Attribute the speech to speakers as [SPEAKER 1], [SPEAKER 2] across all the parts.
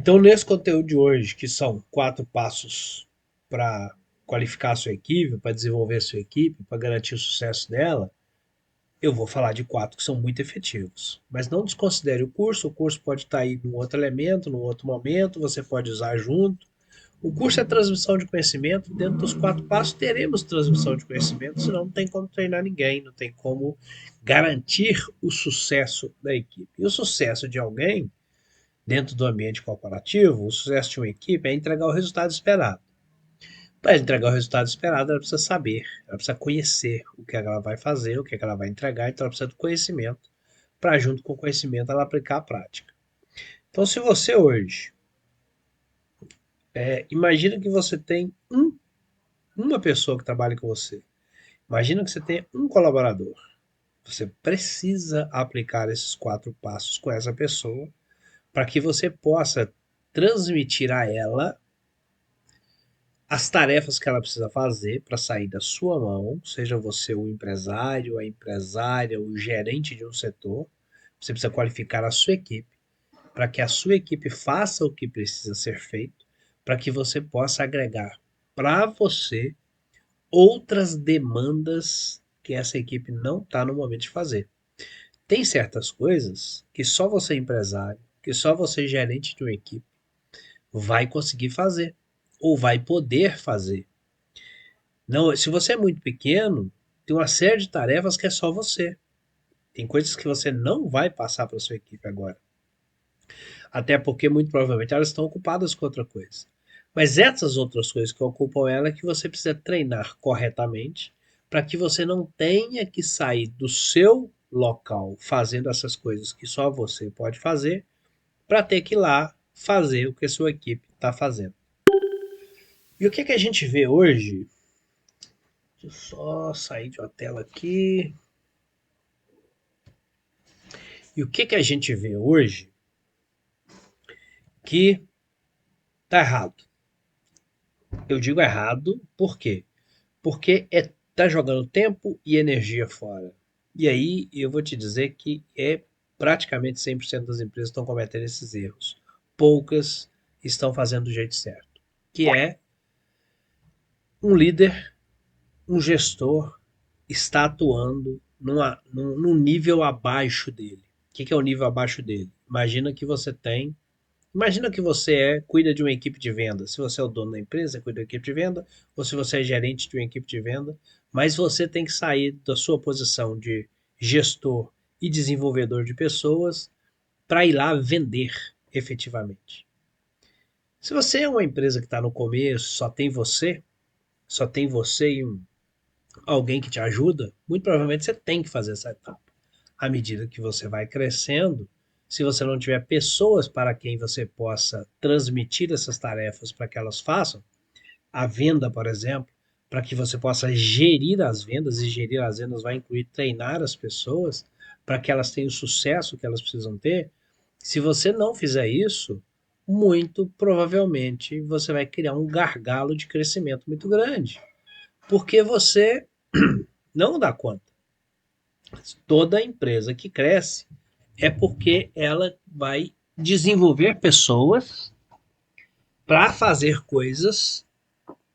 [SPEAKER 1] Então, nesse conteúdo de hoje, que são 4 passos para qualificar a sua equipe, para desenvolver a sua equipe, para garantir o sucesso dela, eu vou falar de 4 que são muito efetivos. Mas não desconsidere o curso pode estar aí num outro elemento, num outro momento, você pode usar junto. O curso é transmissão de conhecimento, dentro dos 4 passos teremos transmissão de conhecimento, senão não tem como treinar ninguém, não tem como garantir o sucesso da equipe. E o sucesso de alguém dentro do ambiente corporativo, o sucesso de uma equipe é entregar o resultado esperado. Para entregar o resultado esperado, ela precisa saber, ela precisa conhecer o que ela vai fazer, o que ela vai entregar, então ela precisa do conhecimento, para junto com o conhecimento ela aplicar a prática. Então, se você hoje, imagina que você tem uma pessoa que trabalha com você, imagina que você tem um colaborador, você precisa aplicar esses 4 passos com essa pessoa, para que você possa transmitir a ela as tarefas que ela precisa fazer para sair da sua mão, seja você o empresário, a empresária, o gerente de um setor, você precisa qualificar a sua equipe para que a sua equipe faça o que precisa ser feito, para que você possa agregar para você outras demandas que essa equipe não está no momento de fazer. Tem certas coisas que só você empresário, que só você gerente de uma equipe vai conseguir fazer ou vai poder fazer. Não, se você é muito pequeno, tem uma série de tarefas que é só você. Tem coisas que você não vai passar para sua equipe agora. Até porque, muito provavelmente, elas estão ocupadas com outra coisa. Mas essas outras coisas que ocupam ela é que você precisa treinar corretamente para que você não tenha que sair do seu local fazendo essas coisas que só você pode fazer para ter que ir lá fazer o que a sua equipe está fazendo. E o que, que a gente vê hoje? Deixa eu só sair de uma tela aqui. E o que, que a gente vê hoje que tá errado? Eu digo errado por quê? Porque tá jogando tempo e energia fora. E aí eu vou te dizer que praticamente 100% das empresas estão cometendo esses erros. Poucas estão fazendo do jeito certo, que é um líder, um gestor está atuando num nível abaixo dele. O que é o nível abaixo dele? Imagina que você cuida de uma equipe de venda. Se você é o dono da empresa, cuida da equipe de venda, ou se você é gerente de uma equipe de venda, mas você tem que sair da sua posição de gestor e desenvolvedor de pessoas para ir lá vender efetivamente. Se você é uma empresa que está no começo, só tem você e alguém que te ajuda, muito provavelmente você tem que fazer essa etapa. À medida que você vai crescendo, se você não tiver pessoas para quem você possa transmitir essas tarefas para que elas façam, a venda, por exemplo, para que você possa gerir as vendas, e gerir as vendas vai incluir treinar as pessoas para que elas tenham o sucesso que elas precisam ter. Se você não fizer isso, muito provavelmente você vai criar um gargalo de crescimento muito grande, porque você não dá conta. Toda empresa que cresce é porque ela vai desenvolver pessoas para fazer coisas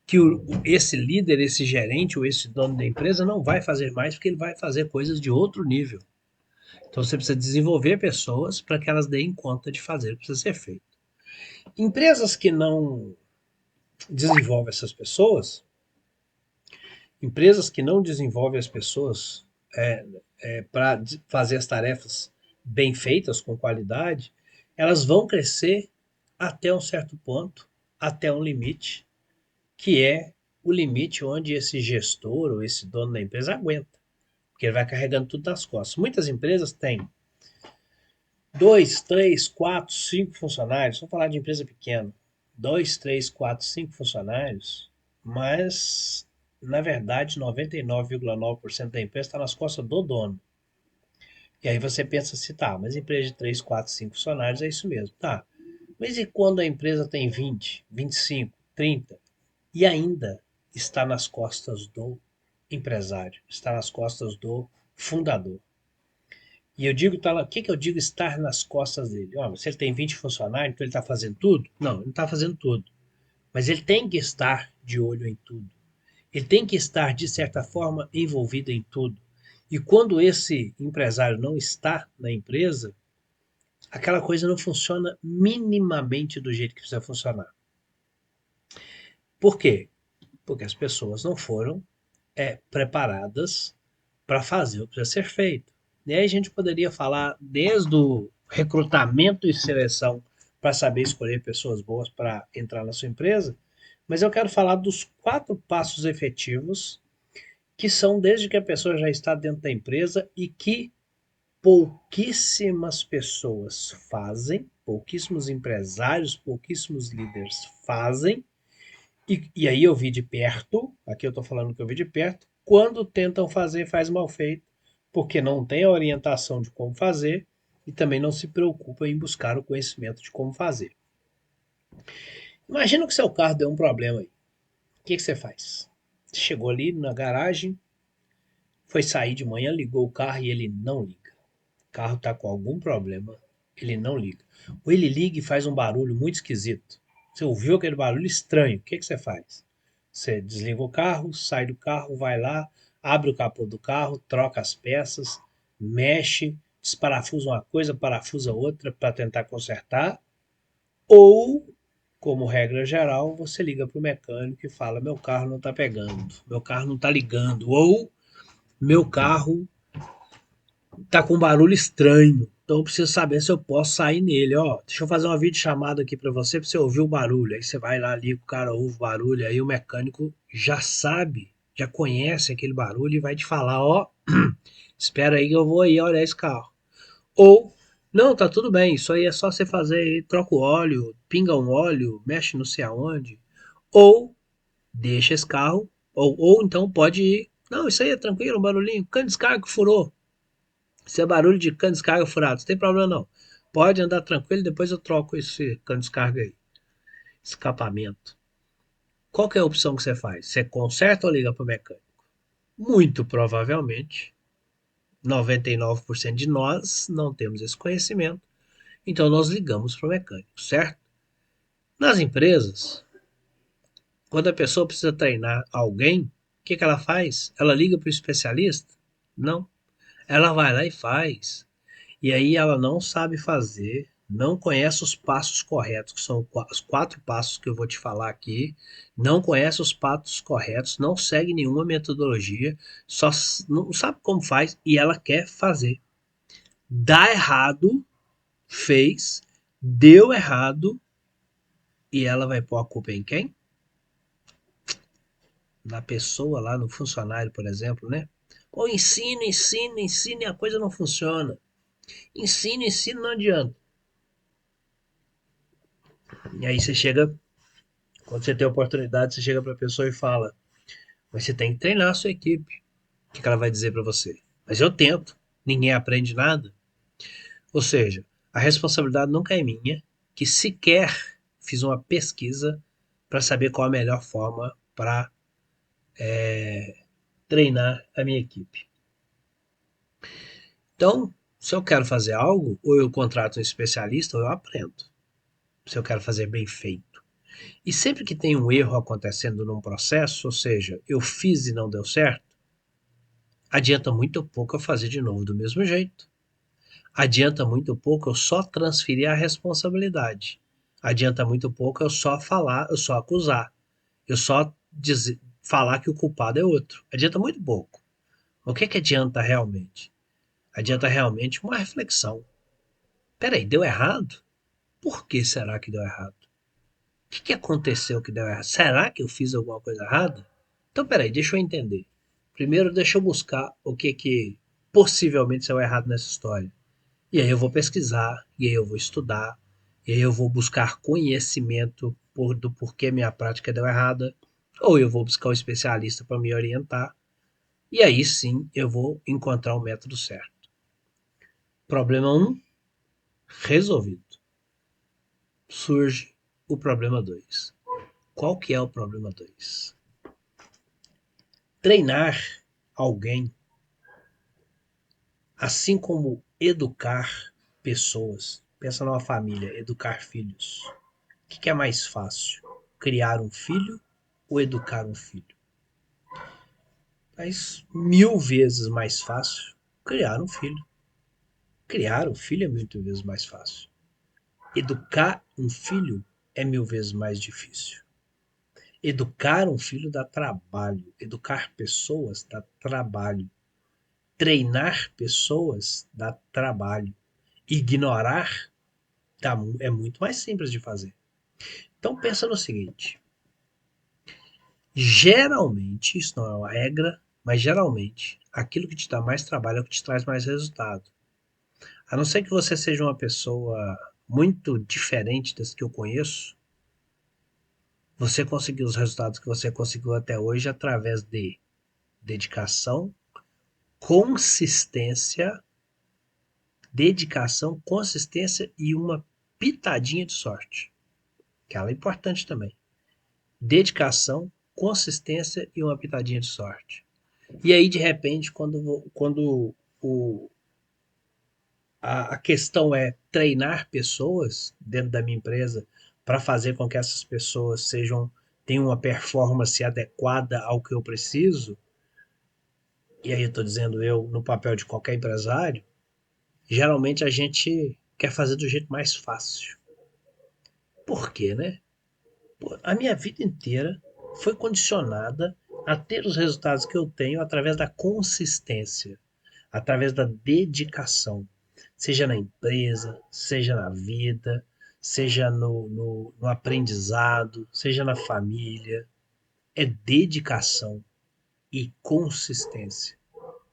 [SPEAKER 1] que esse líder, esse gerente ou esse dono da empresa não vai fazer mais, porque ele vai fazer coisas de outro nível. Então você precisa desenvolver pessoas para que elas deem conta de fazer o que precisa ser feito. Empresas que não desenvolvem essas pessoas, empresas que não desenvolvem as pessoas para fazer as tarefas bem feitas, com qualidade, elas vão crescer até um certo ponto, até um limite, que é o limite onde esse gestor ou esse dono da empresa aguenta, porque ele vai carregando tudo nas costas. Muitas empresas têm 2, 3, 4, 5 funcionários, vamos falar de empresa pequena, 2, 3, 4, 5 funcionários, mas na verdade 99,9% da empresa está nas costas do dono. E aí você pensa assim, tá, mas empresa de 3, 4, 5 funcionários é isso mesmo, tá. Mas e quando a empresa tem 20, 25, 30 e ainda está nas costas do empresário, está nas costas do fundador? E eu digo, tá lá, o que, que eu digo estar nas costas dele? Ó, se ele tem 20 funcionários, então ele está fazendo tudo? Não, ele não está fazendo tudo. Mas ele tem que estar de olho em tudo. Ele tem que estar, de certa forma, envolvido em tudo. E quando esse empresário não está na empresa, aquela coisa não funciona minimamente do jeito que precisa funcionar. Por quê? Porque as pessoas não foram preparadas para fazer o que precisa ser feito. E aí a gente poderia falar desde o recrutamento e seleção para saber escolher pessoas boas para entrar na sua empresa, mas eu quero falar dos 4 passos efetivos que são desde que a pessoa já está dentro da empresa e que pouquíssimas pessoas fazem, pouquíssimos empresários, pouquíssimos líderes fazem, e aí eu vi de perto, aqui eu estou falando que eu vi de perto, quando tentam fazer, faz mal feito, porque não tem a orientação de como fazer e também não se preocupa em buscar o conhecimento de como fazer. Imagina que seu carro deu um problema aí. O que, que você faz? Você chegou ali na garagem, foi sair de manhã, ligou o carro e ele não liga. O carro está com algum problema, ele não liga. Ou ele liga e faz um barulho muito esquisito. Você ouviu aquele barulho estranho, o que, que você faz? Você desliga o carro, sai do carro, vai lá, abre o capô do carro, troca as peças, mexe, desparafusa uma coisa, parafusa outra para tentar consertar. Ou, como regra geral, você liga para o mecânico e fala: meu carro não está pegando, meu carro não está ligando, ou meu carro tá com um barulho estranho. Então eu preciso saber se eu posso sair nele. Ó, deixa eu fazer uma videochamada aqui para você ouvir o barulho. Aí você vai lá ali, o cara ouve o barulho, aí o mecânico já sabe, já conhece aquele barulho e vai te falar, ó, espera aí que eu vou aí olhar esse carro. Ou, não, tá tudo bem, isso aí é só você fazer aí, troca o óleo, pinga um óleo, mexe não sei aonde. Ou, deixa esse carro, ou então pode ir, não, isso aí é tranquilo, um barulhinho, cano de descarga que furou. Se é barulho de cano de descarga furado, não tem problema não. Pode andar tranquilo, depois eu troco esse cano de descarga aí. Escapamento. Qual que é a opção que você faz? Você conserta ou liga para o mecânico? Muito provavelmente, 99% de nós não temos esse conhecimento, então nós ligamos para o mecânico, certo? Nas empresas, quando a pessoa precisa treinar alguém, o que, que ela faz? Ela liga para o especialista? Não. Ela vai lá e faz. E aí ela não sabe fazer, não conhece os passos corretos, que são os 4 passos que eu vou te falar aqui, não conhece os passos corretos, não segue nenhuma metodologia, só não sabe como faz e ela quer fazer. Dá errado, fez, deu errado e ela vai pôr a culpa em quem? Na pessoa lá, no funcionário, por exemplo, né? Ou ensina, ensina, ensina e a coisa não funciona. Ensina, ensina, não adianta. E aí você chega. Quando você tem a oportunidade, você chega para a pessoa e fala: mas você tem que treinar a sua equipe. O que ela vai dizer para você? Mas eu tento, ninguém aprende nada. Ou seja, a responsabilidade nunca é minha, que sequer fiz uma pesquisa para saber qual a melhor forma para treinar a minha equipe. Então, se eu quero fazer algo, ou eu contrato um especialista ou eu aprendo. Se eu quero fazer bem feito. E sempre que tem um erro acontecendo num processo, ou seja, eu fiz e não deu certo, adianta muito pouco eu fazer de novo do mesmo jeito. Adianta muito pouco eu só transferir a responsabilidade. Adianta muito pouco eu só falar, eu só acusar. Eu só falar que o culpado é outro. Adianta muito pouco. O que, que adianta realmente? Adianta realmente uma reflexão. Peraí, deu errado? Por que será que deu errado? O que, que aconteceu que deu errado? Será que eu fiz alguma coisa errada? Então, peraí, deixa eu entender. Primeiro, deixa eu buscar o que, que possivelmente saiu errado nessa história. E aí eu vou pesquisar, e aí eu vou estudar, e aí eu vou buscar conhecimento do porquê minha prática deu errada, ou eu vou buscar um especialista para me orientar, e aí sim eu vou encontrar o método certo. Problema um, resolvido. Surge o problema 2. Qual que é o problema 2? Treinar alguém, assim como educar pessoas. Pensa numa família, educar filhos. O que é mais fácil? Criar um filho ou educar um filho? Mas 1000 vezes mais fácil criar um filho. Criar um filho é 1000 vezes mais fácil. Educar um filho é 1000 vezes mais difícil. Educar um filho dá trabalho. Educar pessoas dá trabalho. Treinar pessoas dá trabalho. Ignorar é muito mais simples de fazer. Então pensa no seguinte: geralmente, isso não é uma regra, mas geralmente, aquilo que te dá mais trabalho é o que te traz mais resultado. A não ser que você seja uma pessoa muito diferente das que eu conheço, você conseguiu os resultados que você conseguiu até hoje através de dedicação, consistência, consistência e uma pitadinha de sorte, que ela é importante também. Dedicação, consistência e uma pitadinha de sorte. E aí, de repente, quando o, a questão é treinar pessoas dentro da minha empresa para fazer com que essas pessoas tenham uma performance adequada ao que eu preciso, e aí eu estou dizendo eu no papel de qualquer empresário, geralmente a gente quer fazer do jeito mais fácil. Por quê, né? Pô, a minha vida inteira foi condicionada a ter os resultados que eu tenho através da consistência, através da dedicação, seja na empresa, seja na vida, seja no aprendizado, seja na família. É dedicação e consistência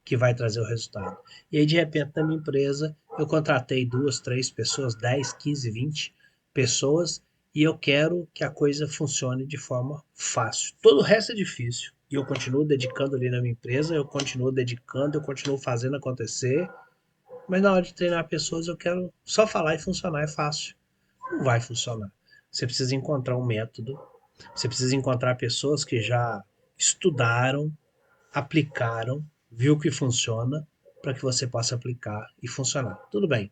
[SPEAKER 1] que vai trazer o resultado. E aí, de repente, na minha empresa, eu contratei 2, 3 pessoas, 10, 15, 20 pessoas, e eu quero que a coisa funcione de forma fácil. Todo o resto é difícil. E eu continuo dedicando ali na minha empresa, eu continuo dedicando, eu continuo fazendo acontecer. Mas na hora de treinar pessoas, eu quero só falar e funcionar, é fácil. Não vai funcionar. Você precisa encontrar um método, você precisa encontrar pessoas que já estudaram, aplicaram, viu que funciona, para que você possa aplicar e funcionar. Tudo bem.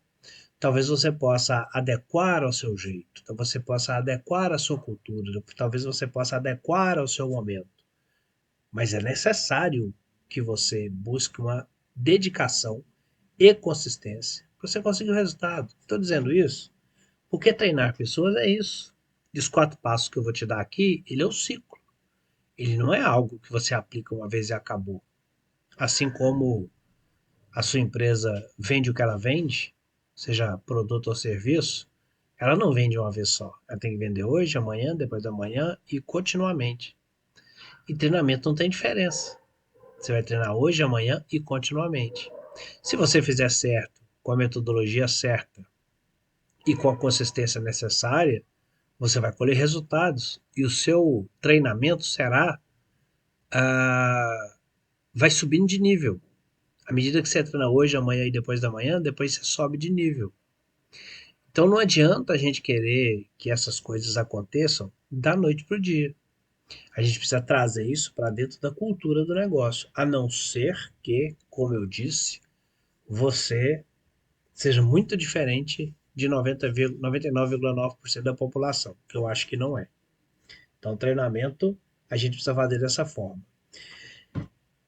[SPEAKER 1] Talvez você possa adequar ao seu jeito, talvez você possa adequar à sua cultura, talvez você possa adequar ao seu momento. Mas é necessário que você busque uma dedicação e consistência para você conseguir o resultado. Estou dizendo isso porque treinar pessoas é isso. E os 4 passos que eu vou te dar aqui, ele é o ciclo. Ele não é algo que você aplica uma vez e acabou. Assim como a sua empresa vende o que ela vende, seja produto ou serviço, ela não vende uma vez só. Ela tem que vender hoje, amanhã, depois da manhã e continuamente. E treinamento não tem diferença. Você vai treinar hoje, amanhã e continuamente. Se você fizer certo, com a metodologia certa e com a consistência necessária, você vai colher resultados. E o seu treinamento será. Vai subindo de nível. À medida que você treina hoje, amanhã e depois da manhã, depois você sobe de nível. Então não adianta a gente querer que essas coisas aconteçam da noite para o dia. A gente precisa trazer isso para dentro da cultura do negócio. A não ser que, como eu disse, você seja muito diferente de 99,9% da população, que eu acho que não é. Então, treinamento a gente precisa fazer dessa forma.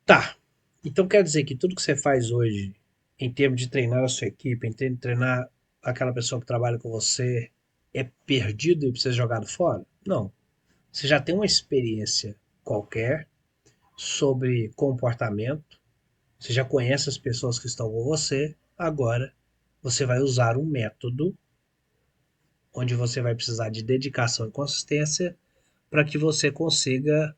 [SPEAKER 1] Tá. Então quer dizer que tudo que você faz hoje, em termos de treinar a sua equipe, em termos de treinar aquela pessoa que trabalha com você, é perdido e precisa ser jogado fora? Não. Você já tem uma experiência qualquer sobre comportamento, você já conhece as pessoas que estão com você, agora você vai usar um método onde você vai precisar de dedicação e consistência para que você consiga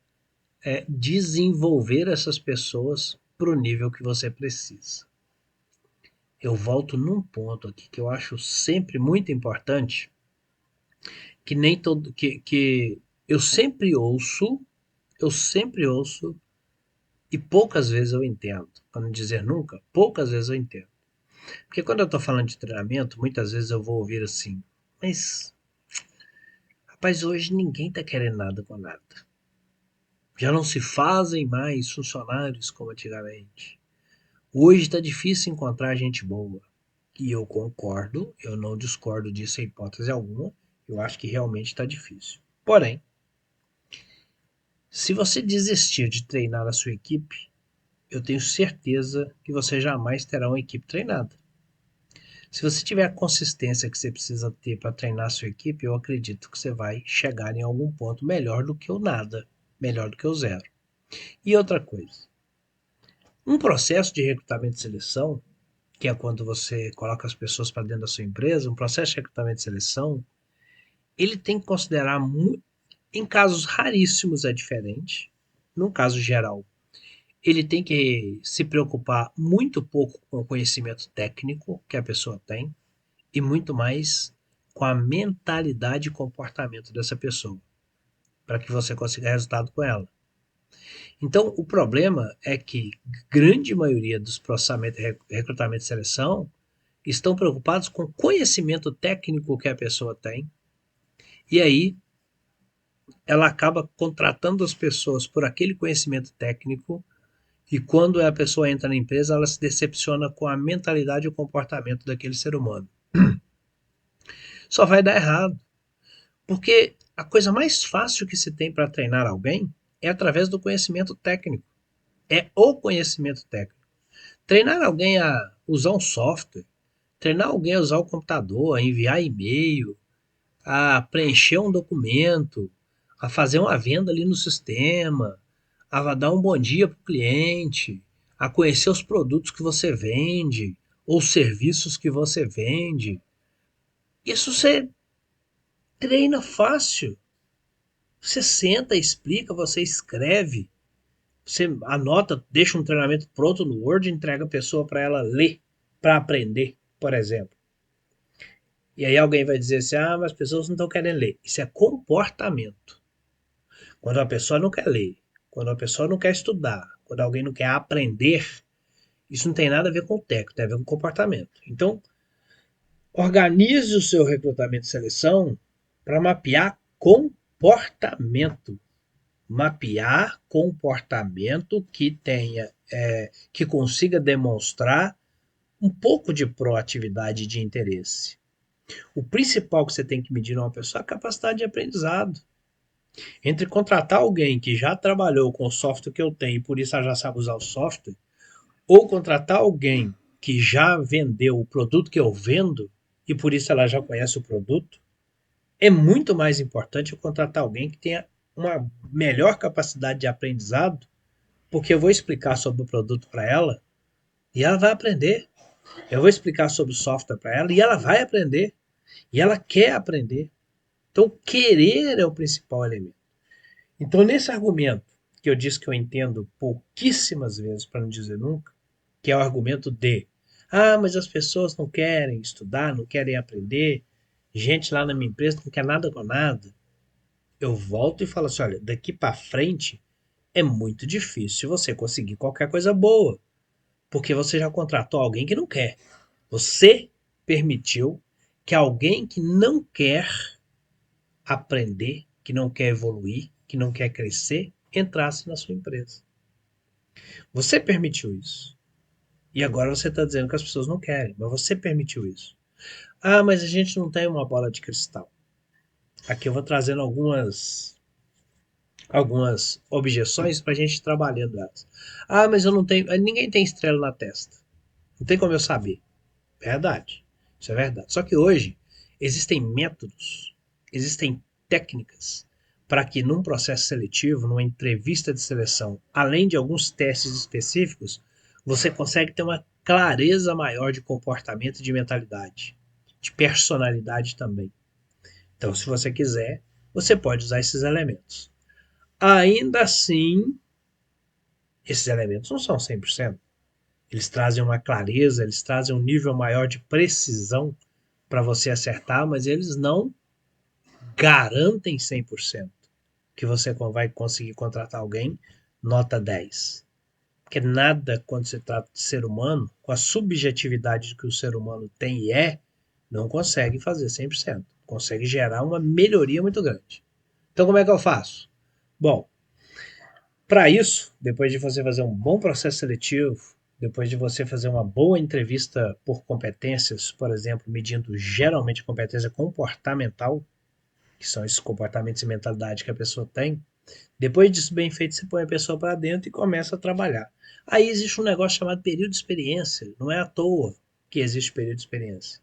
[SPEAKER 1] desenvolver essas pessoas para o nível que você precisa. Eu volto num ponto aqui que eu acho sempre muito importante, que nem todo que eu sempre ouço e poucas vezes eu entendo, para não dizer nunca, poucas vezes eu entendo. Porque quando eu estou falando de treinamento, muitas vezes eu vou ouvir assim, mas rapaz, hoje ninguém está querendo nada com nada. Já não se fazem mais funcionários como antigamente. Hoje está difícil encontrar gente boa. E eu concordo, eu não discordo disso em hipótese alguma. Eu acho que realmente está difícil. Porém, se você desistir de treinar a sua equipe, eu tenho certeza que você jamais terá uma equipe treinada. Se você tiver a consistência que você precisa ter para treinar a sua equipe, eu acredito que você vai chegar em algum ponto melhor do que o nada, melhor do que o zero. E outra coisa, um processo de recrutamento e seleção, que é quando você coloca as pessoas para dentro da sua empresa, um processo de recrutamento e seleção, ele tem que considerar, em casos raríssimos é diferente, num caso geral, ele tem que se preocupar muito pouco com o conhecimento técnico que a pessoa tem e muito mais com a mentalidade e comportamento dessa pessoa, para que você consiga resultado com ela. Então, o problema é que grande maioria dos processamentos de recrutamento e seleção estão preocupados com o conhecimento técnico que a pessoa tem, e aí ela acaba contratando as pessoas por aquele conhecimento técnico, e quando a pessoa entra na empresa, ela se decepciona com a mentalidade e o comportamento daquele ser humano. Só vai dar errado, porque a coisa mais fácil que se tem para treinar alguém é através do conhecimento técnico. É o conhecimento técnico. Treinar alguém a usar um software, treinar alguém a usar o computador, a enviar e-mail, a preencher um documento, a fazer uma venda ali no sistema, a dar um bom dia para o cliente, a conhecer os produtos que você vende ou serviços que você vende. Isso você treina fácil. Você senta, explica, você escreve, você anota, deixa um treinamento pronto no Word, entrega a pessoa para ela ler, para aprender, por exemplo. E aí alguém vai dizer assim: ah, mas as pessoas não estão querendo ler. Isso é comportamento. Quando a pessoa não quer ler, quando a pessoa não quer estudar, quando alguém não quer aprender, isso não tem nada a ver com o técnico, tem a ver com o comportamento. Então, organize o seu recrutamento e seleção para mapear comportamento. Mapear comportamento que tenha, que consiga demonstrar um pouco de proatividade e de interesse. O principal que você tem que medir numa pessoa é a capacidade de aprendizado. Entre contratar alguém que já trabalhou com o software que eu tenho e por isso ela já sabe usar o software, ou contratar alguém que já vendeu o produto que eu vendo e por isso ela já conhece o produto, é muito mais importante eu contratar alguém que tenha uma melhor capacidade de aprendizado, porque eu vou explicar sobre o produto para ela e ela vai aprender. Eu vou explicar sobre o software para ela e ela vai aprender. E ela quer aprender. Então, querer é o principal elemento. Então, nesse argumento que eu disse que eu entendo pouquíssimas vezes, para não dizer nunca, que é o argumento de: ah, mas as pessoas não querem estudar, não querem aprender, gente lá na minha empresa não quer nada com nada. Eu volto e falo assim: olha, daqui para frente é muito difícil você conseguir qualquer coisa boa, porque você já contratou alguém que não quer. Você permitiu que alguém que não quer aprender, que não quer evoluir, que não quer crescer, entrasse na sua empresa. Você permitiu isso. E agora você está dizendo que as pessoas não querem, mas você permitiu isso. Ah, mas a gente não tem uma bola de cristal. Aqui eu vou trazendo algumas objeções para a gente ir trabalhando elas. Ah, mas eu não tenho. Ninguém tem estrela na testa. Não tem como eu saber. Verdade. Isso é verdade. Só que hoje existem métodos, existem técnicas para que num processo seletivo, numa entrevista de seleção, além de alguns testes específicos, você consegue ter uma clareza maior de comportamento e de mentalidade, de personalidade também. Então, se você quiser, você pode usar esses elementos. Ainda assim, esses elementos não são 100%. Eles trazem uma clareza, eles trazem um nível maior de precisão para você acertar, mas eles não garantem 100% que você vai conseguir contratar alguém nota 10. Porque nada, quando se trata de ser humano, com a subjetividade que o ser humano tem e é, não consegue fazer 100%. Consegue gerar uma melhoria muito grande. Então, como é que eu faço? Bom, para isso, depois de você fazer um bom processo seletivo, depois de você fazer uma boa entrevista por competências, por exemplo, medindo geralmente competência comportamental, que são esses comportamentos e mentalidade que a pessoa tem, depois disso bem feito, você põe a pessoa para dentro e começa a trabalhar. Aí existe um negócio chamado período de experiência, não é à toa que existe período de experiência,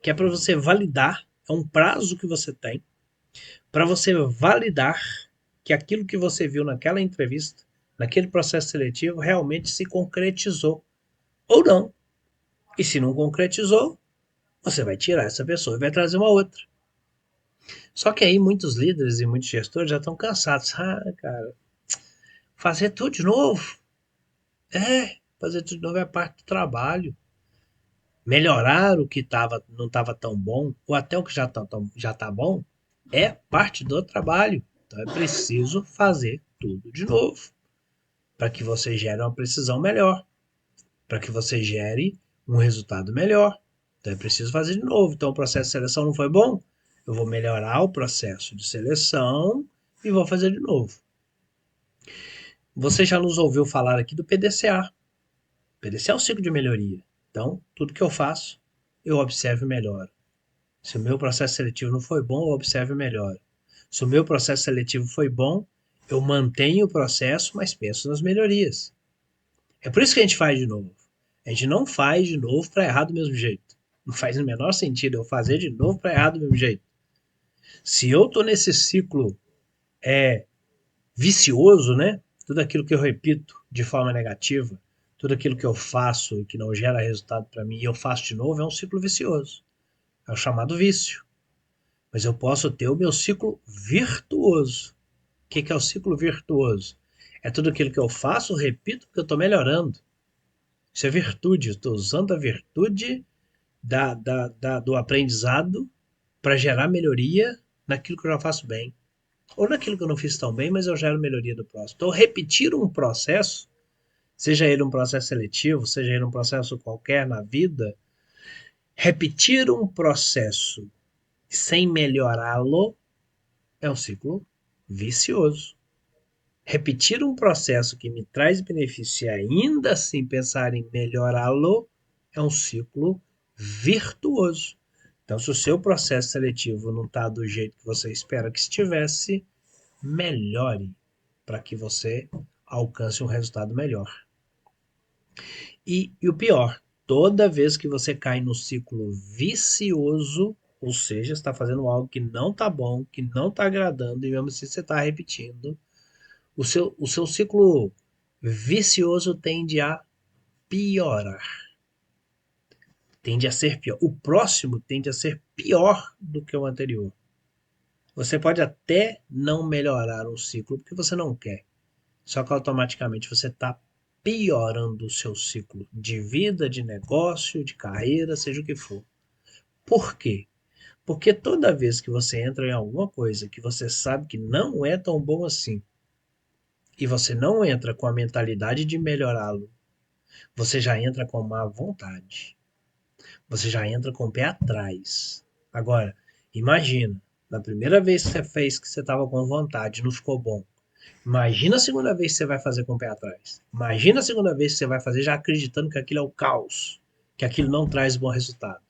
[SPEAKER 1] que é para você validar, é um prazo que você tem para você validar que aquilo que você viu naquela entrevista, naquele processo seletivo, realmente se concretizou ou não. E se não concretizou, você vai tirar essa pessoa e vai trazer uma outra. Só que aí muitos líderes e muitos gestores já estão cansados. Ah, cara, fazer tudo de novo? Fazer tudo de novo é parte do trabalho. Melhorar o que não estava tão bom, ou até o que já tá bom, é parte do trabalho. Então é preciso fazer tudo de novo, para que você gere uma precisão melhor, para que você gere um resultado melhor. Então é preciso fazer de novo. Então o processo de seleção não foi bom? Eu vou melhorar o processo de seleção e vou fazer de novo. Você já nos ouviu falar aqui do PDCA. PDCA é um ciclo de melhoria. Então, tudo que eu faço, eu observo e melhoro. Se o meu processo seletivo não foi bom, eu observo e melhoro. Se o meu processo seletivo foi bom, eu mantenho o processo, mas penso nas melhorias. É por isso que a gente faz de novo. A gente não faz de novo para errar do mesmo jeito. Não faz o menor sentido eu fazer de novo para errar do mesmo jeito. Se eu estou nesse ciclo vicioso, né? Tudo aquilo que eu repito de forma negativa, tudo aquilo que eu faço e que não gera resultado para mim e eu faço de novo, é um ciclo vicioso. É o chamado vício. Mas eu posso ter o meu ciclo virtuoso. O que é o ciclo virtuoso? É tudo aquilo que eu faço, repito, que eu estou melhorando. Isso é virtude. Eu estou usando a virtude do aprendizado para gerar melhoria naquilo que eu já faço bem. Ou naquilo que eu não fiz tão bem, mas eu gero melhoria do próximo. Então, repetir um processo, seja ele um processo seletivo, seja ele um processo qualquer na vida, repetir um processo sem melhorá-lo é um ciclo vicioso. Repetir um processo que me traz benefício e ainda assim pensar em melhorá-lo é um ciclo virtuoso. Então, se o seu processo seletivo não está do jeito que você espera que estivesse, melhore para que você alcance um resultado melhor. E o pior, toda vez que você cai no ciclo vicioso, ou seja, está fazendo algo que não está bom, que não está agradando, e mesmo assim você está repetindo, o seu ciclo vicioso tende a piorar. Tende a ser pior. O próximo tende a ser pior do que o anterior. Você pode até não melhorar um ciclo porque você não quer. Só que automaticamente você está piorando o seu ciclo de vida, de negócio, de carreira, seja o que for. Por quê? Porque toda vez que você entra em alguma coisa que você sabe que não é tão bom assim, e você não entra com a mentalidade de melhorá-lo, você já entra com má vontade. Você já entra com o pé atrás. Agora, imagina, na primeira vez que você fez que você estava com vontade, não ficou bom. Imagina a segunda vez que você vai fazer com o pé atrás. Imagina a segunda vez que você vai fazer já acreditando que aquilo é o caos, que aquilo não traz bom resultado.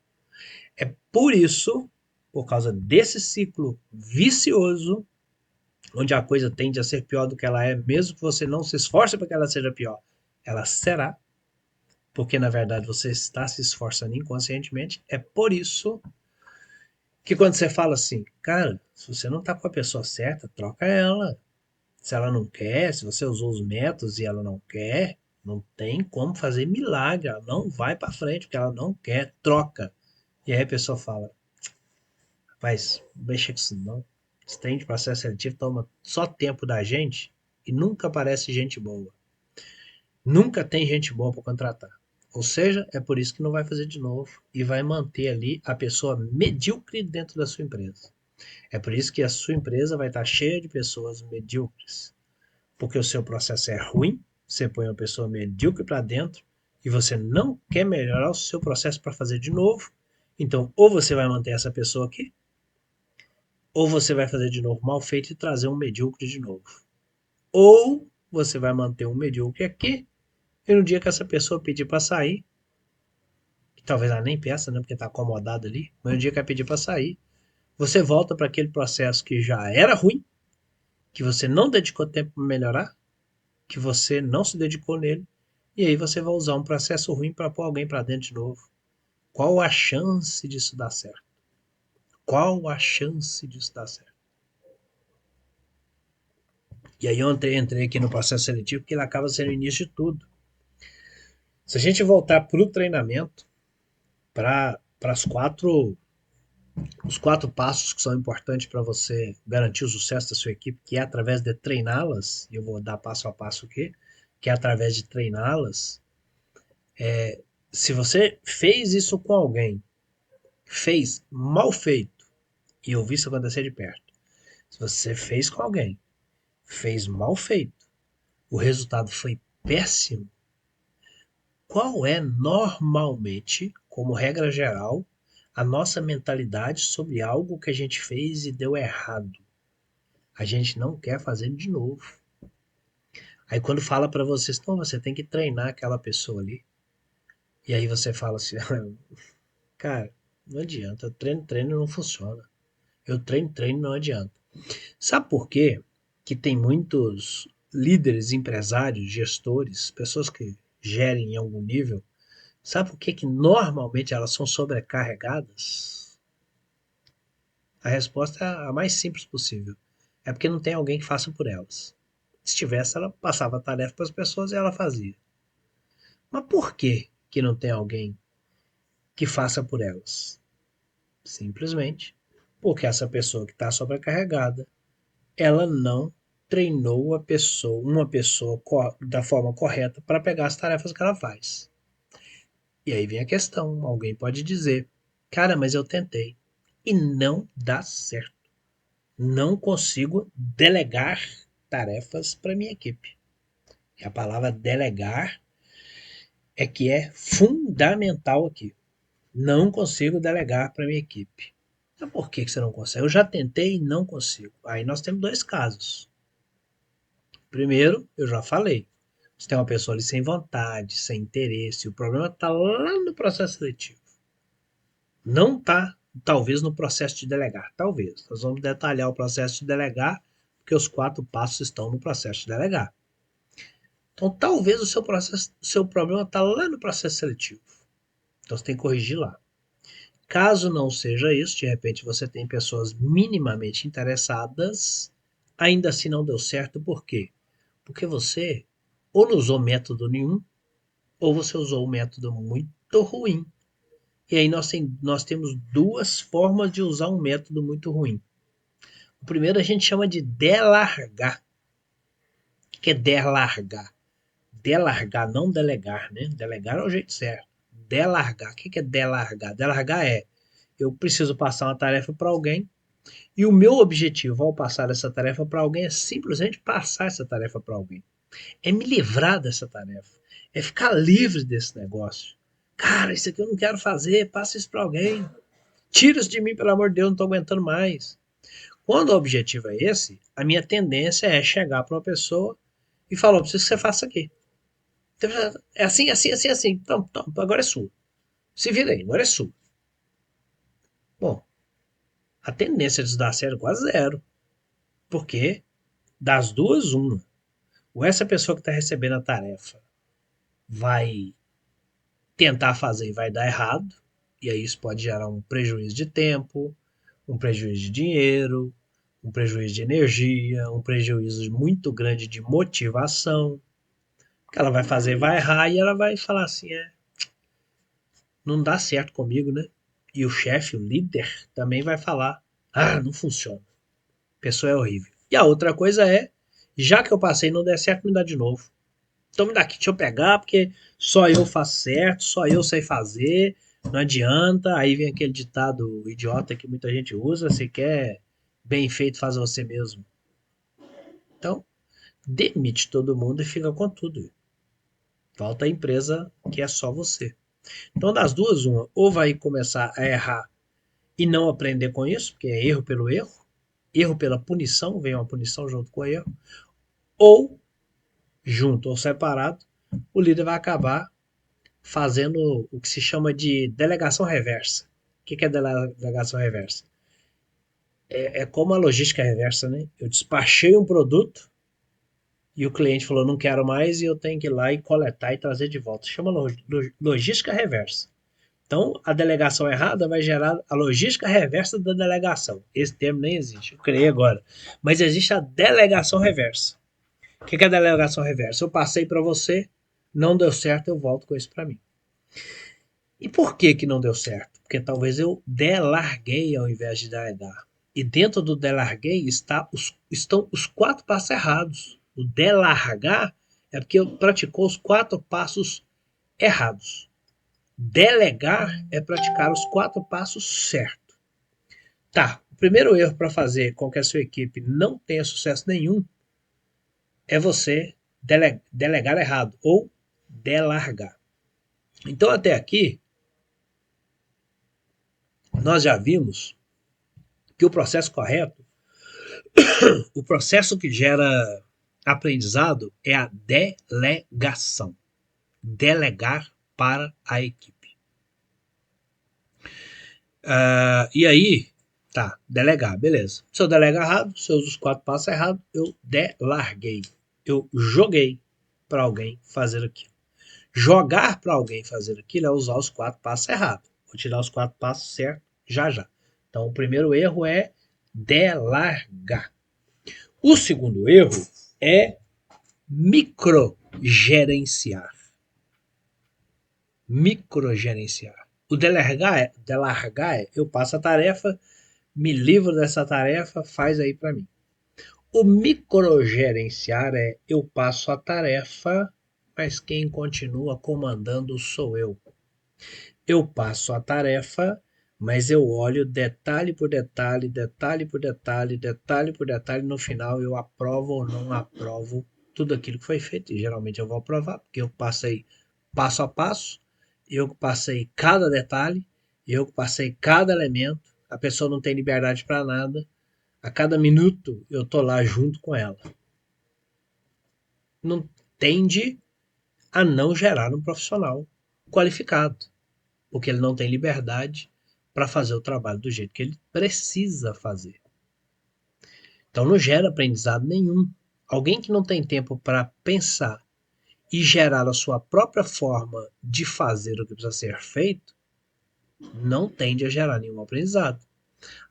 [SPEAKER 1] É por isso, por causa desse ciclo vicioso, onde a coisa tende a ser pior do que ela é, mesmo que você não se esforce para que ela seja pior, ela será, porque na verdade você está se esforçando inconscientemente. É por isso que quando você fala assim, cara, se você não está com a pessoa certa, troca ela. Se ela não quer, se você usou os métodos e ela não quer, não tem como fazer milagre, ela não vai para frente, porque ela não quer, troca. E aí a pessoa fala, rapaz, não mexa com isso não. Esse trem de processo seletivo toma só tempo da gente e nunca aparece gente boa. Nunca tem gente boa para contratar. Ou seja, é por isso que não vai fazer de novo e vai manter ali a pessoa medíocre dentro da sua empresa. É por isso que a sua empresa vai estar cheia de pessoas medíocres. Porque o seu processo é ruim, você põe uma pessoa medíocre para dentro e você não quer melhorar o seu processo para fazer de novo. Então, ou você vai manter essa pessoa aqui, ou você vai fazer de novo mal feito e trazer um medíocre de novo. Ou você vai manter um medíocre aqui E no dia que essa pessoa pedir para sair, que talvez ela nem peça, né, porque está acomodada ali, mas no dia que ela pedir para sair, você volta para aquele processo que já era ruim, que você não dedicou tempo para melhorar, que você não se dedicou nele, e aí você vai usar um processo ruim para pôr alguém para dentro de novo. Qual a chance disso dar certo? Qual a chance disso dar certo? E aí eu entrei aqui no processo seletivo, porque ele acaba sendo o início de tudo. Se a gente voltar para o treinamento, para os quatro passos que são importantes para você garantir o sucesso da sua equipe, que é através de treiná-las, e eu vou dar passo a passo aqui, que é através de treiná-las. Se você fez isso com alguém, fez mal feito, e eu vi isso acontecer de perto, se você fez com alguém, fez mal feito, o resultado foi péssimo, qual é normalmente, como regra geral, a nossa mentalidade sobre algo que a gente fez e deu errado? A gente não quer fazer de novo. Aí quando fala para vocês, não, você tem que treinar aquela pessoa ali. E aí você fala assim, cara, não adianta, treino não funciona. Eu treino não adianta. Sabe por quê? Que tem muitos líderes, empresários, gestores, pessoas que gerem em algum nível, sabe por que normalmente elas são sobrecarregadas? A resposta é a mais simples possível. É porque não tem alguém que faça por elas. Se tivesse, ela passava a tarefa para as pessoas e ela fazia. Mas por que não tem alguém que faça por elas? Simplesmente porque essa pessoa que está sobrecarregada, ela não treinou uma pessoa da forma correta para pegar as tarefas que ela faz. E aí vem a questão, alguém pode dizer, cara, mas eu tentei e não dá certo. Não consigo delegar tarefas para minha equipe. E a palavra delegar é que é fundamental aqui. Não consigo delegar para minha equipe. Então, por que você não consegue? Eu já tentei e não consigo. Aí nós temos dois casos. Primeiro, eu já falei. Você tem uma pessoa ali sem vontade, sem interesse. O problema está lá no processo seletivo. Não está, talvez, no processo de delegar. Talvez. Nós vamos detalhar o processo de delegar, porque os quatro passos estão no processo de delegar. Então, talvez o seu problema está lá no processo seletivo. Então, você tem que corrigir lá. Caso não seja isso, de repente você tem pessoas minimamente interessadas, ainda assim não deu certo, por quê? Porque você ou não usou método nenhum, ou você usou um método muito ruim. E aí nós temos duas formas de usar um método muito ruim. O primeiro a gente chama de delargar. O que é delargar? Delargar, não delegar, né? Delegar é o jeito certo. Delargar. O que é delargar? Delargar é eu preciso passar uma tarefa para alguém e o meu objetivo ao passar essa tarefa para alguém é simplesmente passar essa tarefa para alguém. É me livrar dessa tarefa. É ficar livre desse negócio. Cara, isso aqui eu não quero fazer, passa isso para alguém. Tira isso de mim, pelo amor de Deus, não estou aguentando mais. Quando o objetivo é esse, a minha tendência é chegar para uma pessoa e falar: eu preciso que você faça aqui. É assim, assim, assim, assim. Então, agora é sua. Se vira aí, agora é sua. Bom, a tendência de dar certo é quase zero. Porque das duas, uma. Ou essa pessoa que está recebendo a tarefa vai tentar fazer e vai dar errado, e aí isso pode gerar um prejuízo de tempo, um prejuízo de dinheiro, um prejuízo de energia, um prejuízo muito grande de motivação, que ela vai fazer, vai errar e ela vai falar assim, não dá certo comigo, né? E o chefe, o líder, também vai falar, não funciona, a pessoa é horrível. E a outra coisa é, já que eu passei e não der certo, me dá de novo. Então me dá aqui, deixa eu pegar, porque só eu faço certo, só eu sei fazer, não adianta. Aí vem aquele ditado idiota que muita gente usa, se quer bem feito, faz você mesmo. Então, demite todo mundo e fica com tudo. Volta a empresa que é só você. Então, das duas, uma, ou vai começar a errar e não aprender com isso, porque é erro pelo erro pela punição, vem uma punição junto com o erro, ou junto ou separado, o líder vai acabar fazendo o que se chama de delegação reversa. O que é delegação reversa? É como a logística reversa, né? Eu despachei um produto e o cliente falou, não quero mais, e eu tenho que ir lá e coletar e trazer de volta. Chama logística reversa. Então, a delegação errada vai gerar a logística reversa da delegação. Esse termo nem existe, eu criei agora. Mas existe a delegação reversa. O que é a delegação reversa? Eu passei para você, não deu certo, eu volto com isso para mim. E por que que não deu certo? Porque talvez eu delarguei ao invés de delegar. E dentro do delarguei estão os quatro passos errados. O delargar é porque eu praticou os quatro passos errados. Delegar é praticar os quatro passos certos. Tá, o primeiro erro para fazer com que a sua equipe não tenha sucesso nenhum é você delegar errado ou delargar. Então, até aqui, nós já vimos que o processo correto, o processo que gera aprendizado é a delegação. Delegar para a equipe. E aí, tá, delegar, beleza. Se eu delegar errado, se eu uso os quatro passos errados, eu delarguei. Eu joguei para alguém fazer aquilo. Jogar para alguém fazer aquilo é usar os quatro passos errados. Vou tirar os quatro passos certos já já. Então, o primeiro erro é delargar. O segundo erro é microgerenciar. Microgerenciar. O delargar é eu passo a tarefa, me livro dessa tarefa, faz aí para mim. O microgerenciar é eu passo a tarefa, mas quem continua comandando sou eu. Eu passo a tarefa, mas eu olho detalhe por detalhe, detalhe por detalhe, detalhe por detalhe. No final, eu aprovo ou não aprovo tudo aquilo que foi feito. E geralmente eu vou aprovar, porque eu passei passo a passo, eu passei cada detalhe, eu passei cada elemento. A pessoa não tem liberdade para nada. A cada minuto eu tô lá junto com ela. Não tende a não gerar um profissional qualificado, porque ele não tem liberdade para fazer o trabalho do jeito que ele precisa fazer. Então não gera aprendizado nenhum. Alguém que não tem tempo para pensar e gerar a sua própria forma de fazer o que precisa ser feito, não tende a gerar nenhum aprendizado.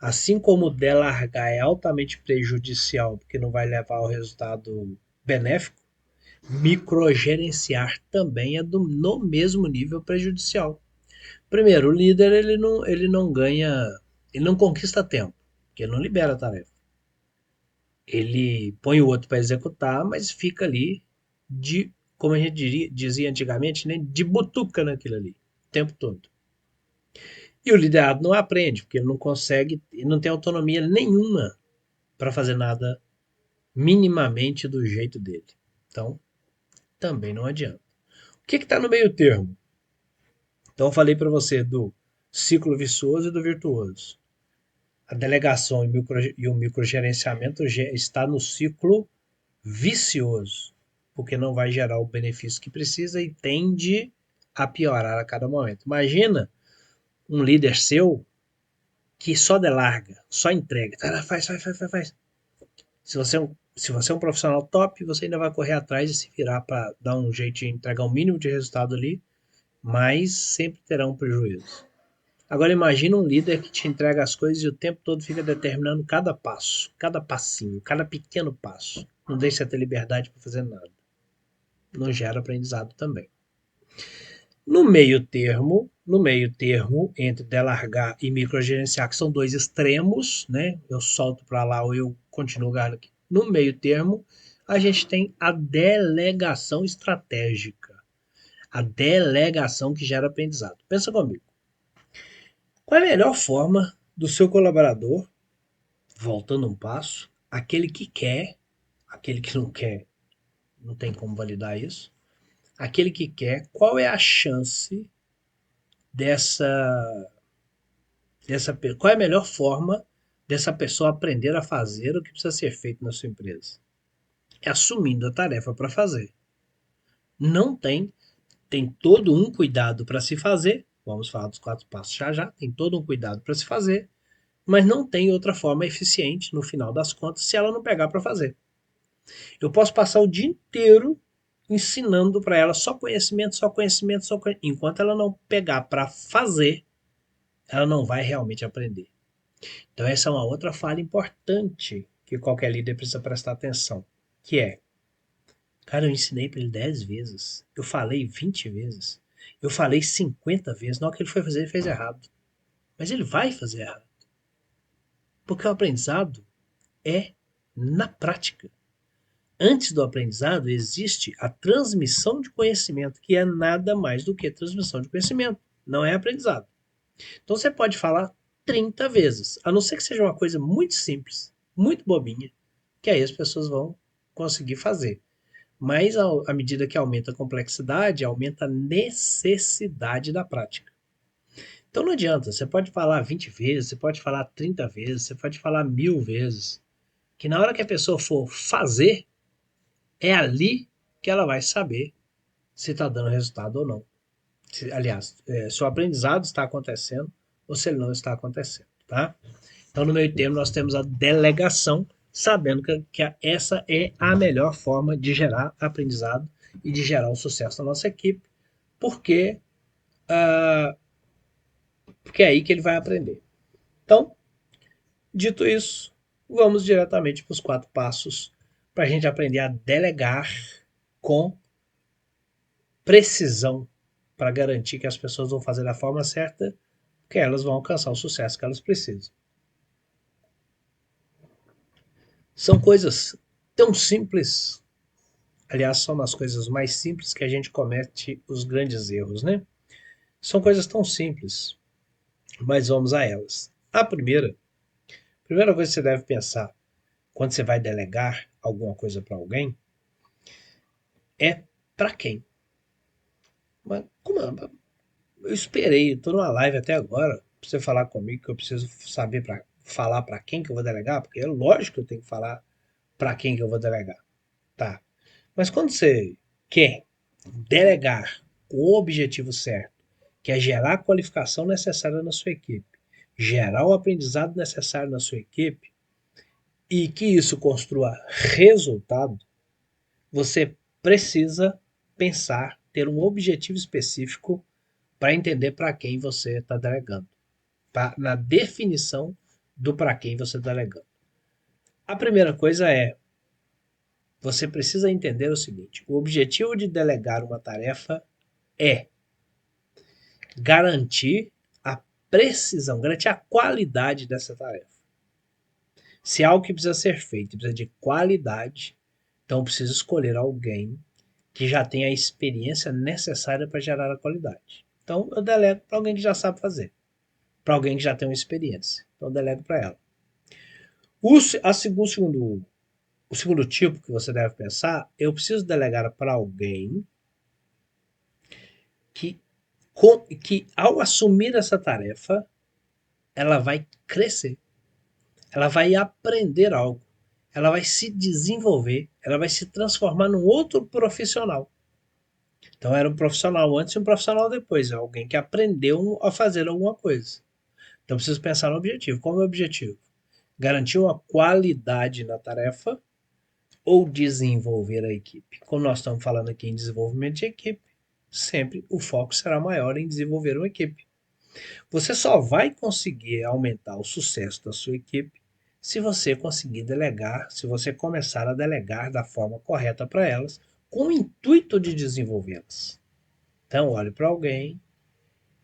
[SPEAKER 1] Assim como o delargar é altamente prejudicial, porque não vai levar ao resultado benéfico, microgerenciar também é no mesmo nível prejudicial. Primeiro, o líder ele não ganha, ele não conquista tempo, porque ele não libera a tarefa. Ele põe o outro para executar, mas fica ali de, como a gente dizia antigamente, né, de butuca naquilo ali, o tempo todo. E o liderado não aprende, porque ele não consegue, ele não tem autonomia nenhuma para fazer nada minimamente do jeito dele. Então, também não adianta. O que está no meio termo? Então, eu falei para você do ciclo vicioso e do virtuoso. A delegação e o microgerenciamento está no ciclo vicioso, porque não vai gerar o benefício que precisa e tende a piorar a cada momento. Imagina um líder seu que só delarga, só entrega, faz, faz, faz, faz, faz. Se você é um profissional top, você ainda vai correr atrás e se virar para dar um jeito de entregar o mínimo de resultado ali, mas sempre terá um prejuízo. Agora imagina um líder que te entrega as coisas e o tempo todo fica determinando cada passo, cada passinho, cada pequeno passo. Não deixa ter liberdade para fazer nada. Não gera aprendizado também. No meio termo entre delargar e microgerenciar, que são dois extremos, né? Eu solto para lá ou eu continuo aqui. No meio termo, a gente tem a delegação estratégica. A delegação que gera aprendizado. Pensa comigo. Qual é a melhor forma do seu colaborador, voltando um passo, aquele que quer, aquele que não quer, não tem como validar isso, aquele que quer, qual é a chance dessa, qual é a melhor forma dessa pessoa aprender a fazer o que precisa ser feito na sua empresa? É assumindo a tarefa para fazer. Não tem, tem todo um cuidado para se fazer. Vamos falar dos 4 passos já já. Tem todo um cuidado para se fazer, mas não tem outra forma eficiente no final das contas se ela não pegar para fazer. Eu posso passar o dia inteiro ensinando para ela só conhecimento, só conhecimento, só conhecimento. Enquanto ela não pegar para fazer, ela não vai realmente aprender. Então essa é uma outra falha importante que qualquer líder precisa prestar atenção, que é, cara, eu ensinei para ele 10 vezes, eu falei 20 vezes, eu falei 50 vezes, na hora que ele foi fazer, ele fez errado. Mas ele vai fazer errado, porque o aprendizado é na prática. Antes do aprendizado existe a transmissão de conhecimento, que é nada mais do que transmissão de conhecimento, não é aprendizado. Então você pode falar 30 vezes, a não ser que seja uma coisa muito simples, muito bobinha, que aí as pessoas vão conseguir fazer. Mas à medida que aumenta a complexidade, aumenta a necessidade da prática. Então não adianta, você pode falar 20 vezes, você pode falar 30 vezes, você pode falar 1000 vezes, que na hora que a pessoa for fazer, é ali que ela vai saber se está dando resultado ou não. Aliás, se o aprendizado está acontecendo ou se ele não está acontecendo, tá? Então, no meio termo, nós temos a delegação, sabendo que essa é a melhor forma de gerar aprendizado e de gerar o sucesso na nossa equipe, porque, uh, porque é aí que ele vai aprender. Então, dito isso, vamos diretamente para os 4 passos para a gente aprender a delegar com precisão, para garantir que as pessoas vão fazer da forma certa, que elas vão alcançar o sucesso que elas precisam. São coisas tão simples. Aliás, são das coisas mais simples que a gente comete os grandes erros, né? São coisas tão simples, mas vamos a elas. A primeira coisa que você deve pensar quando você vai delegar alguma coisa para alguém é para quem. Mas como eu esperei, estou numa live até agora para você falar comigo que eu preciso saber para falar para quem que eu vou delegar, porque é lógico que eu tenho que falar para quem que eu vou delegar. Tá. Mas quando você quer delegar com o objetivo certo, que é gerar a qualificação necessária na sua equipe, gerar o aprendizado necessário na sua equipe e que isso construa resultado, você precisa pensar, ter um objetivo específico para entender para quem você está delegando, na definição do para quem você está delegando. A primeira coisa é, você precisa entender o seguinte: o objetivo de delegar uma tarefa é garantir a precisão, garantir a qualidade dessa tarefa. Se é algo que precisa ser feito, precisa de qualidade, então precisa escolher alguém que já tenha a experiência necessária para gerar a qualidade. Então eu delego para alguém que já sabe fazer, para alguém que já tem uma experiência. Então eu delego para ela. O segundo tipo que você deve pensar, eu preciso delegar para alguém que, que ao assumir essa tarefa, ela vai crescer, ela vai aprender algo, ela vai se desenvolver, ela vai se transformar num outro profissional. Então era um profissional antes e um profissional depois, é alguém que aprendeu a fazer alguma coisa. Então preciso pensar no objetivo. Qual é o objetivo? Garantir uma qualidade na tarefa ou desenvolver a equipe? Como nós estamos falando aqui em desenvolvimento de equipe, sempre o foco será maior em desenvolver uma equipe. Você só vai conseguir aumentar o sucesso da sua equipe se você conseguir delegar, se você começar a delegar da forma correta para elas, com o intuito de desenvolvê-las. Então, olhe para alguém,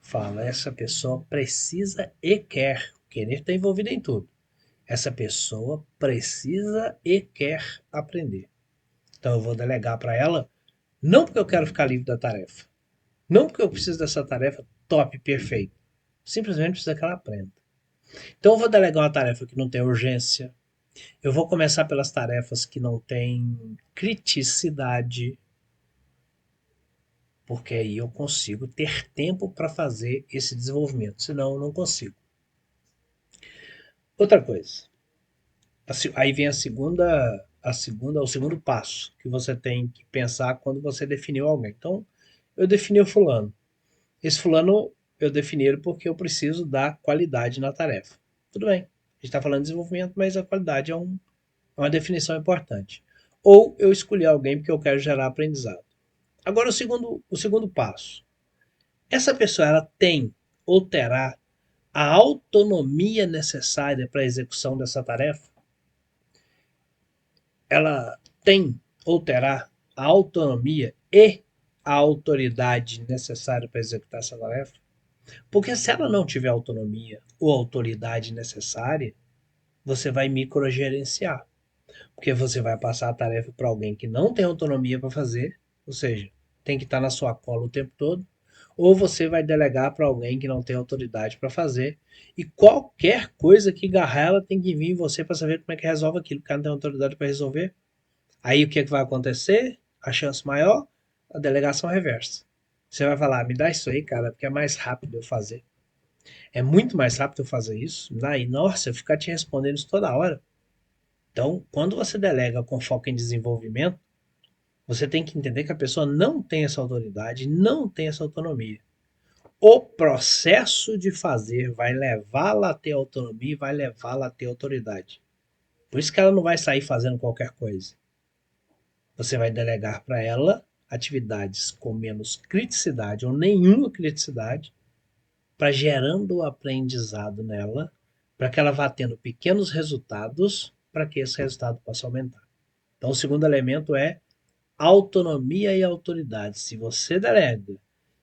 [SPEAKER 1] fala: essa pessoa precisa e quer. Querer está envolvido em tudo. Essa pessoa precisa e quer aprender. Então, eu vou delegar para ela, não porque eu quero ficar livre da tarefa, não porque eu preciso dessa tarefa top, perfeita. Simplesmente precisa que ela aprenda. Então eu vou delegar uma tarefa que não tem urgência. Eu vou começar pelas tarefas que não têm criticidade, porque aí eu consigo ter tempo para fazer esse desenvolvimento, senão eu não consigo. Outra coisa, aí vem o segundo passo que você tem que pensar quando você definiu alguém. Então, eu defini o fulano. Esse fulano, eu defini ele porque eu preciso dar qualidade na tarefa. Tudo bem, a gente está falando de desenvolvimento, mas a qualidade é uma definição importante. Ou eu escolhi alguém porque eu quero gerar aprendizado. Agora, o segundo passo. Essa pessoa ela tem ou terá a autonomia necessária para a execução dessa tarefa? Ela tem ou terá a autonomia e a autoridade necessária para executar essa tarefa? Porque se ela não tiver autonomia ou autoridade necessária, você vai microgerenciar. Porque você vai passar a tarefa para alguém que não tem autonomia para fazer, ou seja, tem que estar na sua cola o tempo todo, ou você vai delegar para alguém que não tem autoridade para fazer, e qualquer coisa que agarrar ela tem que vir em você para saber como é que resolve aquilo, porque ela não tem autoridade para resolver. Aí o que, é que vai acontecer? A chance maior, a delegação reversa. Você vai falar, me dá isso aí, cara, porque é mais rápido eu fazer. É muito mais rápido eu fazer isso. Daí, nossa, eu ficar te respondendo isso toda hora. Então, quando você delega com foco em desenvolvimento, você tem que entender que a pessoa não tem essa autoridade, não tem essa autonomia. O processo de fazer vai levá-la a ter autonomia e vai levá-la a ter autoridade. Por isso que ela não vai sair fazendo qualquer coisa. Você vai delegar para ela atividades com menos criticidade ou nenhuma criticidade, para gerando o aprendizado nela, para que ela vá tendo pequenos resultados, para que esse resultado possa aumentar. Então, o segundo elemento é autonomia e autoridade. Se você delega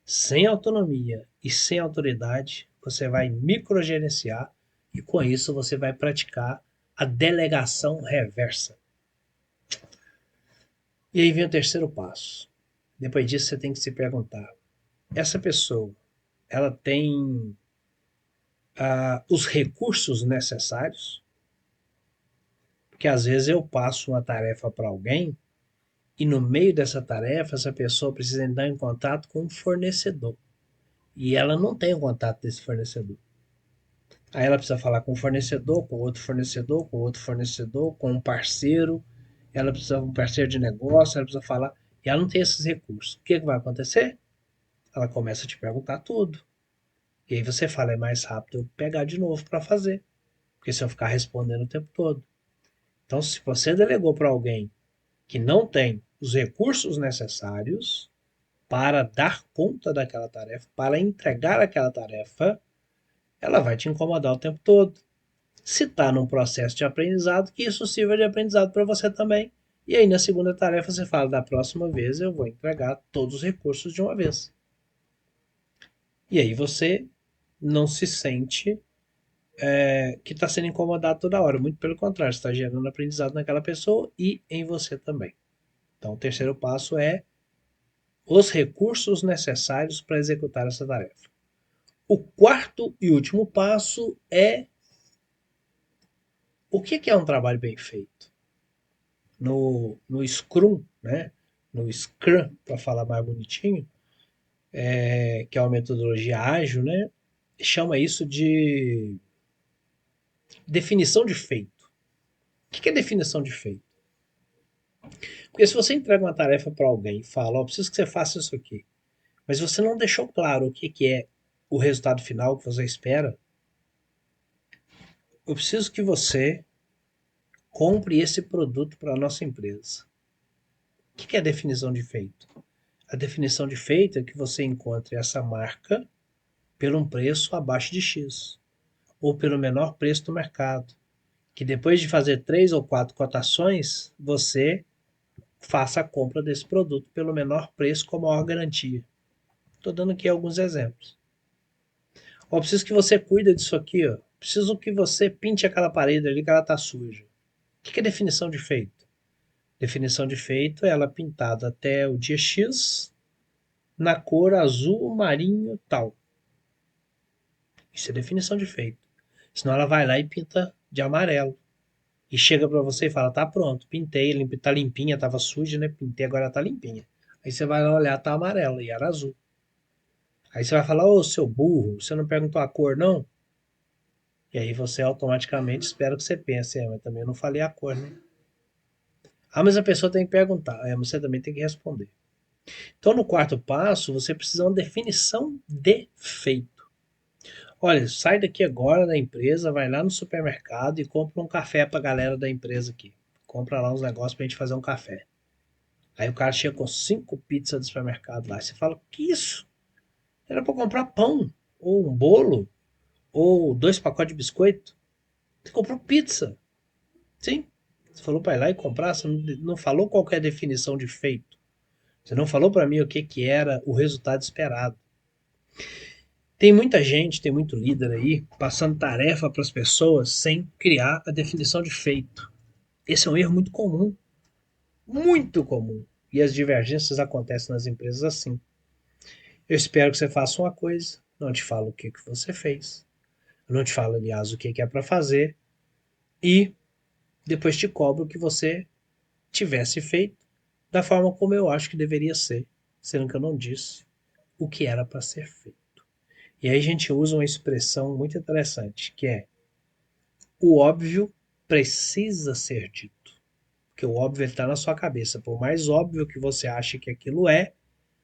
[SPEAKER 1] sem autonomia e sem autoridade, você vai microgerenciar e com isso você vai praticar a delegação reversa. E aí vem o terceiro passo. Depois disso você tem que se perguntar: essa pessoa, ela tem os recursos necessários? Porque às vezes eu passo uma tarefa para alguém e no meio dessa tarefa essa pessoa precisa entrar em contato com um fornecedor. E ela não tem o contato desse fornecedor. Aí ela precisa falar com um fornecedor, com outro fornecedor, com outro fornecedor, com um parceiro. Ela precisa de um parceiro de negócio, ela precisa falar. E ela não tem esses recursos. O que, que vai acontecer? Ela começa a te perguntar tudo. E aí você fala, é mais rápido eu pegar de novo para fazer. Porque se eu ficar respondendo o tempo todo. Então, se você delegou para alguém que não tem os recursos necessários para dar conta daquela tarefa, para entregar aquela tarefa, ela vai te incomodar o tempo todo. Se está num processo de aprendizado, que isso sirva de aprendizado para você também. E aí na segunda tarefa você fala, da próxima vez eu vou entregar todos os recursos de uma vez. E aí você não se sente que está sendo incomodado toda hora. Muito pelo contrário, está gerando aprendizado naquela pessoa e em você também. Então o terceiro passo é os recursos necessários para executar essa tarefa. O quarto e último passo é o que é um trabalho bem feito. No Scrum, né? No Scrum, para falar mais bonitinho, que é uma metodologia ágil, né? Chama isso de definição de feito. O que é definição de feito? Porque se você entrega uma tarefa para alguém e fala, oh, preciso que você faça isso aqui, mas você não deixou claro o que é o resultado final que você espera, eu preciso que você compre esse produto para a nossa empresa. O que é a definição de feito? A definição de feito é que você encontre essa marca pelo um preço abaixo de X, ou pelo menor preço do mercado. Que depois de fazer 3 ou 4 cotações, você faça a compra desse produto pelo menor preço com a maior garantia. Estou dando aqui alguns exemplos. Ó, preciso que você cuide disso aqui, ó. Preciso que você pinte aquela parede ali que ela está suja. O que é definição de feito? Definição de feito é ela pintada até o dia X na cor azul marinho tal. Isso é definição de feito. Senão ela vai lá e pinta de amarelo. E chega para você e fala, tá pronto, pintei, tá limpinha, tava suja, né? Pintei, agora tá limpinha. Aí você vai lá olhar, tá amarela e era azul. Aí você vai falar, ô seu burro, você não perguntou a cor, não? E aí você automaticamente espera que você pense, mas também eu não falei a cor, né? Ah, mas a pessoa tem que perguntar. É, mas você também tem que responder. Então, no quarto passo, você precisa de uma definição de feito. Olha, sai daqui agora da empresa, vai lá no supermercado e compra um café para a galera da empresa aqui. Compra lá uns negócios para a gente fazer um café. Aí o cara chega com 5 pizzas do supermercado lá. Você fala, que isso? Era para comprar pão, ou um bolo, ou 2 pacotes de biscoito. Você comprou pizza. Sim. Você falou para ir lá e comprar, você não falou qual que é a definição de feito. Você não falou para mim o que, que era o resultado esperado. Tem muita gente, tem muito líder aí, passando tarefa para as pessoas sem criar a definição de feito. Esse é um erro muito comum, muito comum. E as divergências acontecem nas empresas assim. Eu espero que você faça uma coisa, não te falo o que, que você fez, eu não te falo, aliás, o que, que é para fazer, e depois te cobro que você tivesse feito da forma como eu acho que deveria ser, sendo que eu não disse o que era para ser feito. E aí a gente usa uma expressão muito interessante, que é o óbvio precisa ser dito. Porque o óbvio está na sua cabeça. Por mais óbvio que você ache que aquilo é,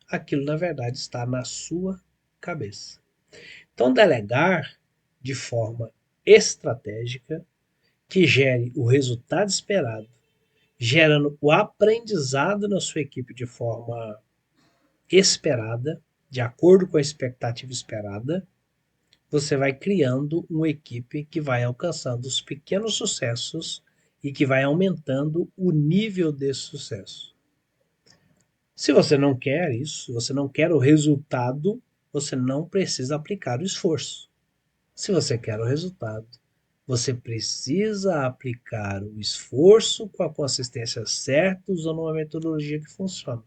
[SPEAKER 1] aquilo na verdade está na sua cabeça. Então, delegar de forma estratégica que gere o resultado esperado, gerando o aprendizado na sua equipe de forma esperada, de acordo com a expectativa esperada, você vai criando uma equipe que vai alcançando os pequenos sucessos e que vai aumentando o nível desse sucesso. Se você não quer isso, se você não quer o resultado, você não precisa aplicar o esforço. Se você quer o resultado, você precisa aplicar o esforço com a consistência certa, usando uma metodologia que funciona.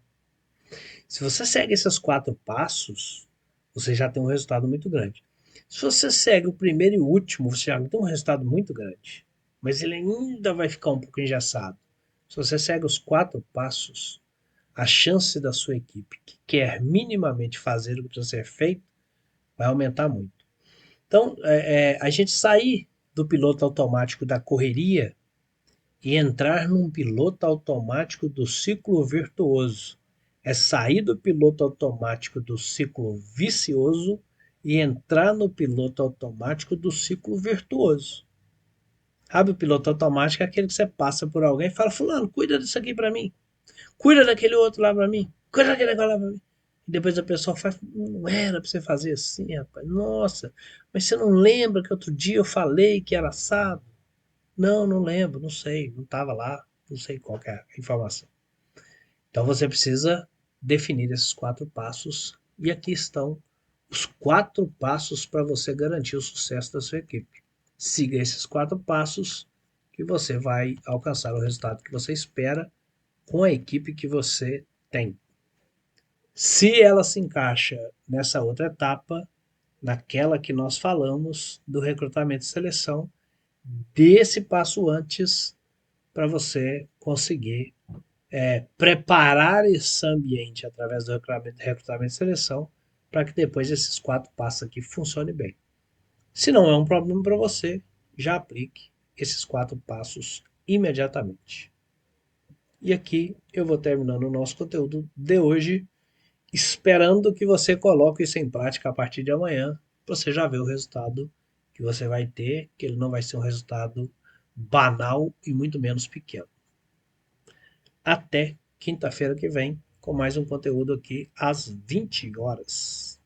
[SPEAKER 1] Se você segue esses 4 passos, você já tem um resultado muito grande. Se você segue o primeiro e o último, você já tem um resultado muito grande. Mas ele ainda vai ficar um pouco engessado. Se você segue os 4 passos, a chance da sua equipe que quer minimamente fazer o que precisa ser feito vai aumentar muito. Então, a gente sair do piloto automático da correria e entrar num piloto automático do ciclo virtuoso. É sair do piloto automático do ciclo vicioso e entrar no piloto automático do ciclo virtuoso. Sabe, o piloto automático é aquele que você passa por alguém e fala: Fulano, cuida disso aqui para mim, cuida daquele outro lá para mim, cuida daquele negócio lá para mim. E depois a pessoa faz: não era para você fazer assim, rapaz, nossa, mas você não lembra que outro dia eu falei que era assado? Não, não lembro, não sei, não estava lá, não sei qual que é a informação. Então você precisa definir esses 4 passos e aqui estão os 4 passos para você garantir o sucesso da sua equipe. Siga esses 4 passos que você vai alcançar o resultado que você espera com a equipe que você tem. Se ela se encaixa nessa outra etapa, naquela que nós falamos do recrutamento e seleção, dê esse passo antes para você conseguir preparar esse ambiente através do recrutamento e seleção para que depois esses 4 passos aqui funcionem bem. Se não é um problema para você, já aplique esses 4 passos imediatamente. E aqui eu vou terminando o nosso conteúdo de hoje, esperando que você coloque isso em prática a partir de amanhã. Você já vê o resultado que você vai ter, que ele não vai ser um resultado banal e muito menos pequeno. Até quinta-feira que vem com mais um conteúdo aqui às 20 horas.